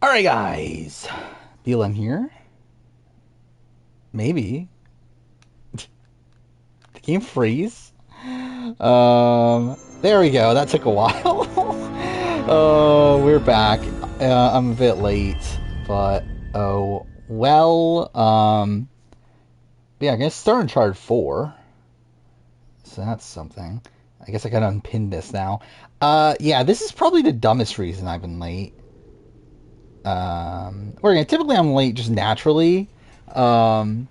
Alright guys, BLM here. Maybe. The game freeze. There we go, that took a while. Oh, we're back. I'm a bit late, but oh well. Yeah, I guess start Uncharted 4. So that's something. I guess I gotta unpin this now. Yeah, this is probably the dumbest reason I've been late. Typically I'm late just naturally. I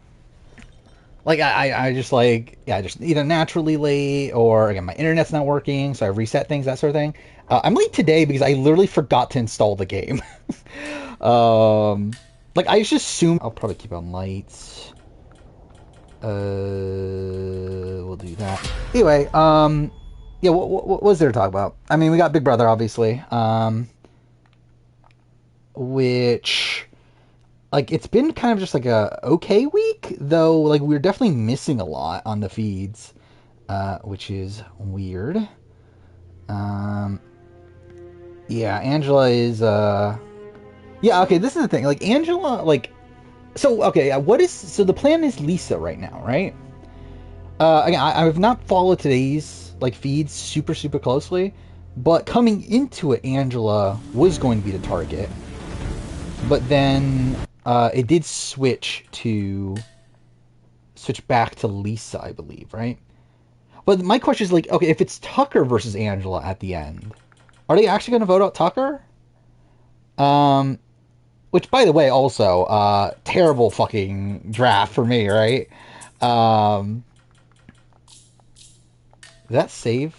just just either naturally late or again my internet's not working, so I reset things, that sort of thing. I'm late today because I literally forgot to install the game. I just assume I'll probably keep on lights. We'll do that. Anyway, yeah, what was there to talk about? I mean, we got Big Brother, obviously. Which, it's been kind of just like a okay week, though, we're definitely missing a lot on the feeds, which is weird. Yeah, Angela is, yeah, okay, this is the thing, Angela, so the plan is Lisa right now, right? Again, I have not followed today's, feeds super, super closely, but coming into it, Angela was going to be the target. But then it did switch back to Lisa, I believe, right? But my question is okay, if it's Tucker versus Angela at the end, are they actually going to vote out Tucker? Which, by the way, also terrible fucking draft for me, right? Did that save?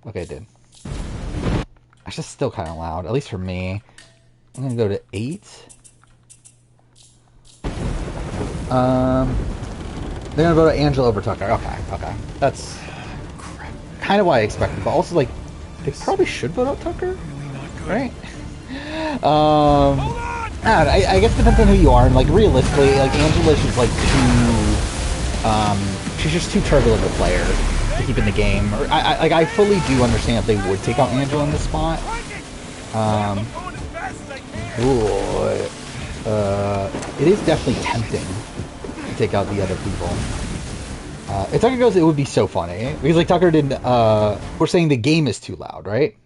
Okay, it did. That's just still kind of loud, at least for me. I'm gonna go to 8. They're gonna vote Angela over Tucker. Okay. That's kind of what I expected, but also they probably should vote out Tucker, right? I guess it depends on who you are, and realistically, Angela's just too, she's just too turbulent a player to keep in the game. Or I fully do understand if they would take out Angela in this spot. It is definitely tempting to take out the other people. If Tucker goes, it would be so funny. Because Tucker didn't, we're saying the game is too loud, right?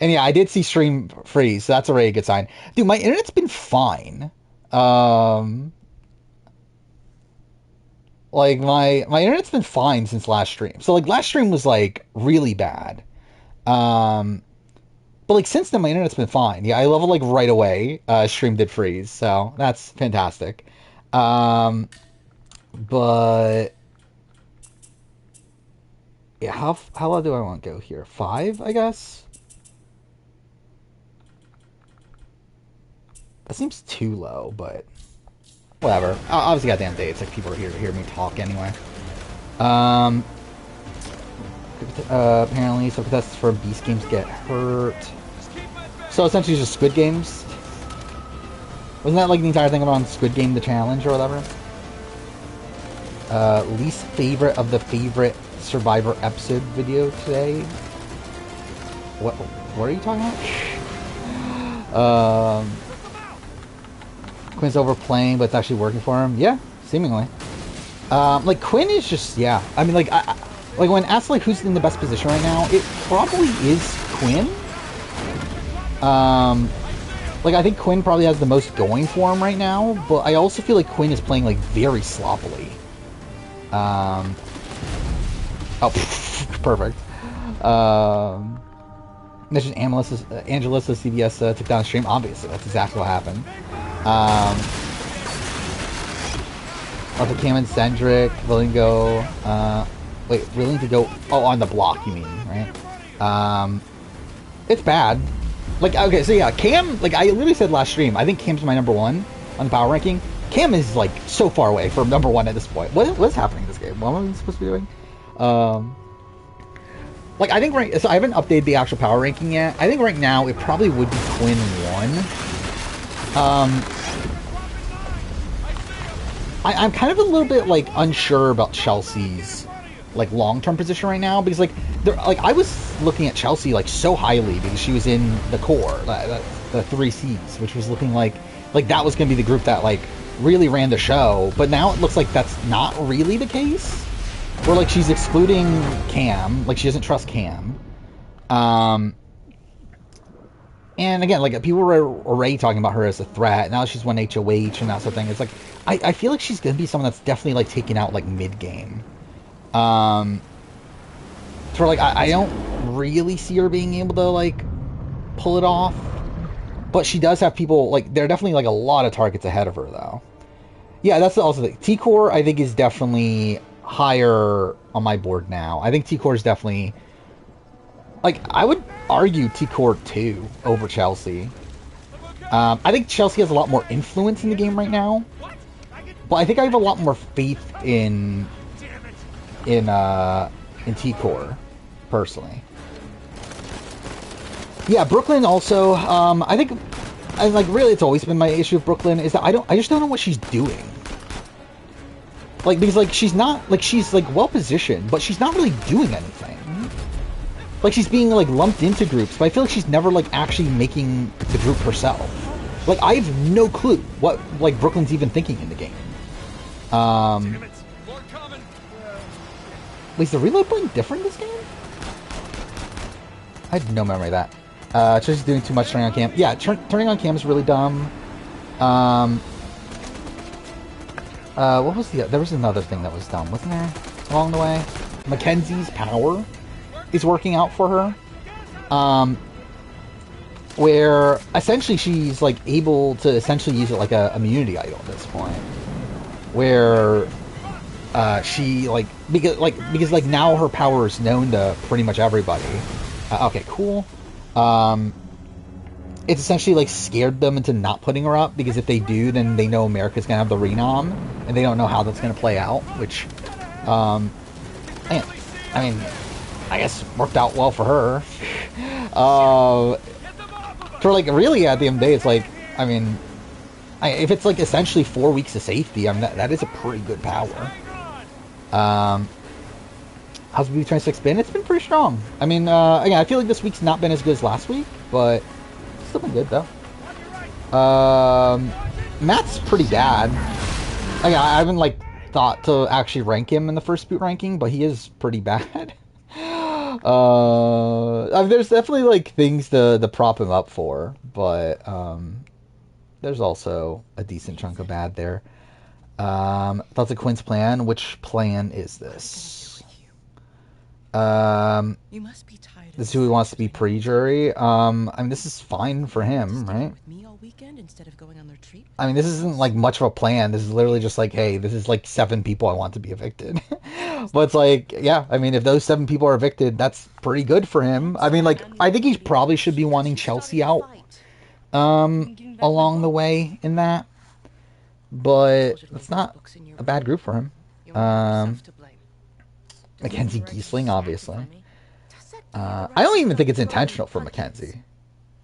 And yeah, I did see stream freeze, so that's already a good sign. Dude, my internet's been fine. My internet's been fine since last stream. So last stream was really bad. But since then, my internet's been fine. Yeah, I leveled right away. Stream did freeze, so that's fantastic. But yeah, how low do I want to go here? 5, I guess. That seems too low, but whatever. Obviously, goddamn day. It's people are here to hear me talk anyway. Apparently, some contestants for Beast Games get hurt. So essentially just Squid Games. Wasn't that the entire thing about Squid Game the challenge or whatever? Least favorite of the favorite Survivor episode video today. What are you talking about? Quinn's overplaying, but it's actually working for him. Yeah, seemingly. Quinn is just, yeah. I mean, when asked who's in the best position right now, it probably is Quinn. I think Quinn probably has the most going for him right now, but I also feel Quinn is playing very sloppily. Oh, perfect. Mentioned Angela CBS took down the stream. Obviously, that's exactly what happened. Also came in Cendric, willing to go, willing to go, on the block, you mean, right? It's bad. Okay, so yeah, Cam, I literally said last stream, I think Cam's my number 1 on the power ranking. Cam is, so far away from number 1 at this point. What's happening in this game? What am I supposed to be doing? I think so I haven't updated the actual power ranking yet. I think right now it probably would be Quinn 1. I'm kind of a little bit, unsure about Chelsea's like long-term position right now, because like I was looking at Chelsea like so highly because she was in the core, the 3Cs, which was looking like that was going to be the group that like really ran the show. But now it looks like that's not really the case. Where like she's excluding Cam, like she doesn't trust Cam. And again, like people were already talking about her as a threat. Now she's won HOH and that sort of thing. It's like I feel like she's gonna be someone that's definitely like taken out like mid game. For like I don't really see her being able to like pull it off, but she does have people like there are definitely like a lot of targets ahead of her though. Yeah, that's also the T-Core. I think is definitely higher on my board now. I think T-Core is definitely like I would argue T-Core 2 over Chelsea. I think Chelsea has a lot more influence in the game right now, but I think I have a lot more faith in T-Core personally. Yeah, Brooklyn also. I think, and like really, it's always been my issue with Brooklyn is that I just don't know what she's doing. Like because like she's not like she's like well positioned, but she's not really doing anything. Like she's being like lumped into groups, but I feel like she's never like actually making the group herself. Like I have no clue what like Brooklyn's even thinking in the game. Wait, is the reload button different this game? I had no memory of that. She's doing too much turning on cam. Yeah, turning on cam is really dumb. What was there was another thing that was dumb, wasn't there? Along the way, Mackenzie's power is working out for her. Where essentially she's like able to essentially use it like a immunity idol at this point. Where she like because like now her power is known to pretty much everybody. Okay, cool. It's essentially like scared them into not putting her up because if they do, then they know America's gonna have the renom, and they don't know how that's gonna play out. Which, I mean, I guess worked out well for her. For like really at the end of the day, it's like I mean, if it's like essentially 4 weeks of safety, I mean that is a pretty good power. How's BB26 been? It's been pretty strong. I mean, again, I feel like this week's not been as good as last week, but it's still been good though. Matt's pretty bad. Again, I haven't like thought to actually rank him in the first boot ranking, but he is pretty bad. I mean, there's definitely like things to prop him up for, but there's also a decent chunk of bad there. Thoughts of Quinn's plan. Which plan is this? This is who he wants to be pre-jury. I mean, this is fine for him, right? I mean, this isn't like much of a plan. This is literally just like, hey, this is like 7 people I want to be evicted. But it's like, yeah, I mean, if those 7 people are evicted, that's pretty good for him. I mean, like, I think he probably should be wanting Chelsea out along the way in that. But it's not a bad group for him. Mackenzie Giesling, obviously. I don't even think it's intentional for Mackenzie.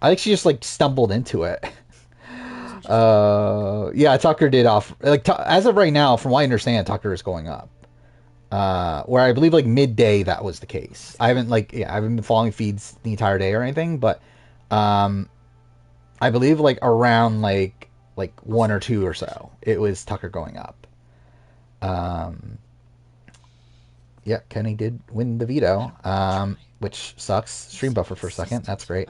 I think she just like stumbled into it. Yeah, Tucker did off like as of right now, from what I understand, Tucker is going up. Where I believe like midday that was the case. I haven't been following feeds the entire day or anything, but I believe like around like 1 or 2 or so, it was Tucker going up. Yeah, Kenny did win the veto, which sucks. Stream buffer for a second. That's great.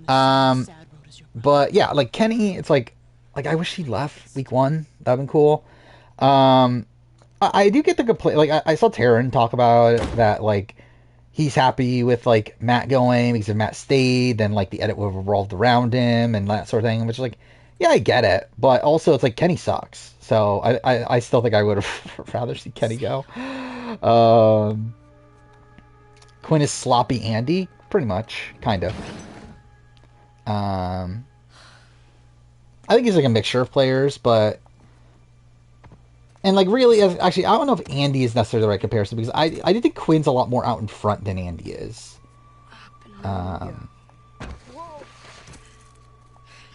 But yeah, like Kenny, it's like I wish he left week 1. That'd been cool. I do get the complaint. Like I saw Taryn talk about it, that like he's happy with like Matt going because if Matt stayed, then like the edit would have revolved around him and that sort of thing. Which is like, yeah, I get it, but also it's like Kenny sucks. So I still think I would have rather see Kenny go. Quinn is sloppy Andy, pretty much, kind of. I think he's like a mixture of players, but and like really, actually, I don't know if Andy is necessarily the right comparison because I do think Quinn's a lot more out in front than Andy is.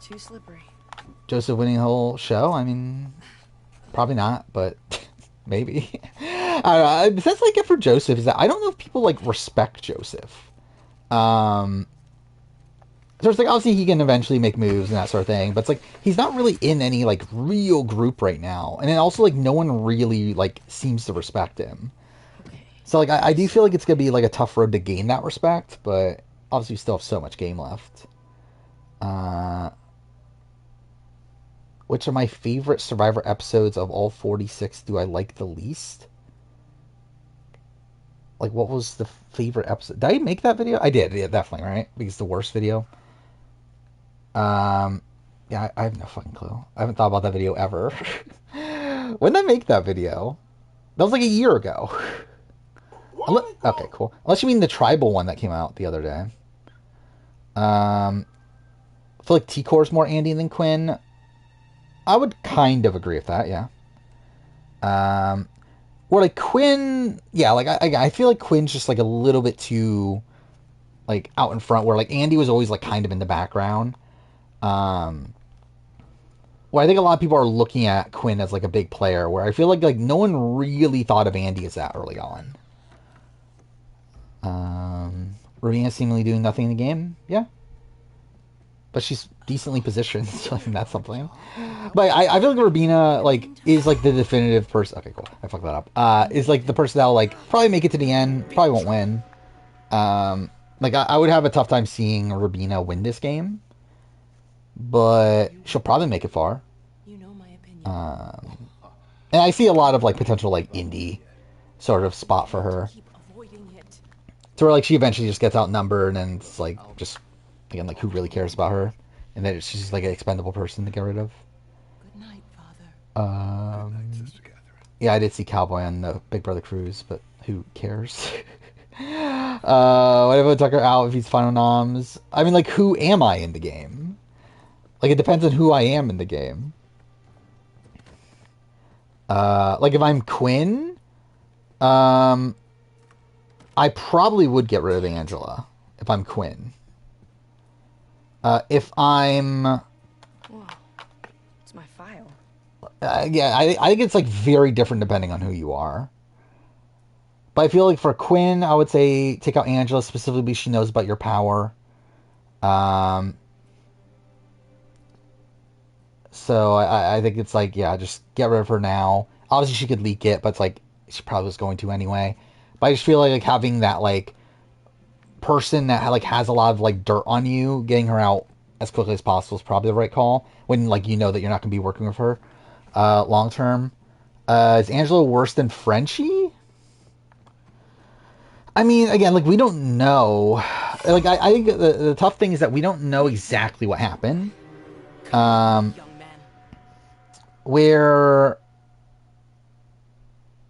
Too slippery. Joseph winning the whole show? I mean, probably not, but maybe. I don't know. The sense I get for Joseph is that I don't know if people like respect Joseph. Um, so it's like obviously he can eventually make moves and that sort of thing, but it's like he's not really in any like real group right now, and then also like no one really like seems to respect him. Okay. So like I do feel like it's gonna be like a tough road to gain that respect, but obviously we still have so much game left. Uh, which of my favorite Survivor episodes of all 46 do I like the least? Like, what was the favorite episode? Did I make that video? I did, yeah, definitely, right? Because the worst video. Um, yeah, I have no fucking clue. I haven't thought about that video ever. When did I make that video? That was like a year ago. Okay, cool. Unless you mean the tribal one that came out the other day. I feel like T-Core's more Andy than Quinn. I would kind of agree with that, yeah. Um, or like Quinn, yeah, like I feel like Quinn's just like a little bit too like out in front, where like Andy was always like kind of in the background. Um, where I think a lot of people are looking at Quinn as like a big player, where I feel like no one really thought of Andy as that early on. Ravina seemingly doing nothing in the game, yeah, but she's decently positioned, so I think that's something. But I feel like Rabina like is like the definitive person. Okay, cool. I fucked that up. Is like the person that'll like probably make it to the end. Probably won't win. Like I would have a tough time seeing Rabina win this game, but she'll probably make it far. You know my opinion. And I see a lot of like potential like indie sort of spot for her. Keep avoiding it. To where like she eventually just gets outnumbered and it's like just again like who really cares about her, and then she's just like an expendable person to get rid of. Good night, Father. Yeah, I did see Cowboy on the Big Brother cruise, but who cares? What if I Tucker out if he's final noms? I mean, like, who am I in the game? Like, it depends on who I am in the game. Like, if I'm Quinn, I probably would get rid of Angela if I'm Quinn. If I'm... Whoa. It's my file. yeah, I think it's, like, very different depending on who you are. But I feel like for Quinn, I would say take out Angela, specifically because she knows about your power. So I think it's like, yeah, just get rid of her now. Obviously, she could leak it, but it's like, she probably was going to anyway. But I just feel like having that, like, person that, like, has a lot of, like, dirt on you, getting her out as quickly as possible is probably the right call. When, like, you know that you're not going to be working with her long term. Is Angela worse than Frenchie? I mean, again, like, we don't know. Like, I think the tough thing is that we don't know exactly what happened. Young man. Where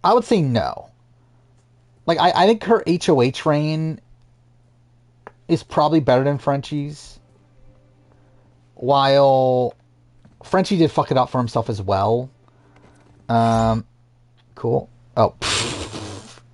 I would say no. Like, I think her HOH reign is probably better than Frenchie's. While Frenchie did fuck it up for himself as well. Cool. Oh,